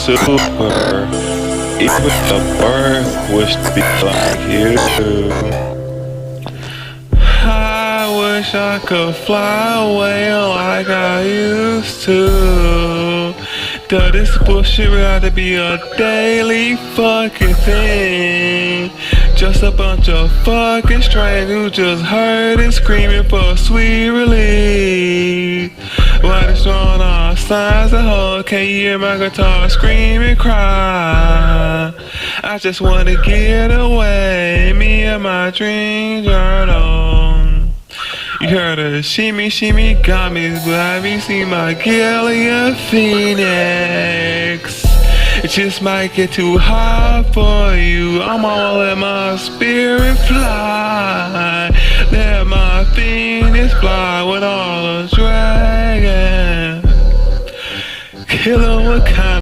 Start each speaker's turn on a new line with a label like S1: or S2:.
S1: super. Even the bird wish to be like you. I wish I could fly away like I used to. Does this bullshit really have to be a daily fucking thing? Just a bunch of fucking strangers who just heard it screaming for sweet relief. While it's drawing all signs of hope, can't you hear my guitar scream and cry? I just wanna get away, me and my dream journal. You heard of shimmy shimmy gummies, but have you seen my Gillian Phoenix? It just might get too hard for you. I'm gonna let my spirit fly. Let my Phoenix fly with all the dragons. Kill 'em with kind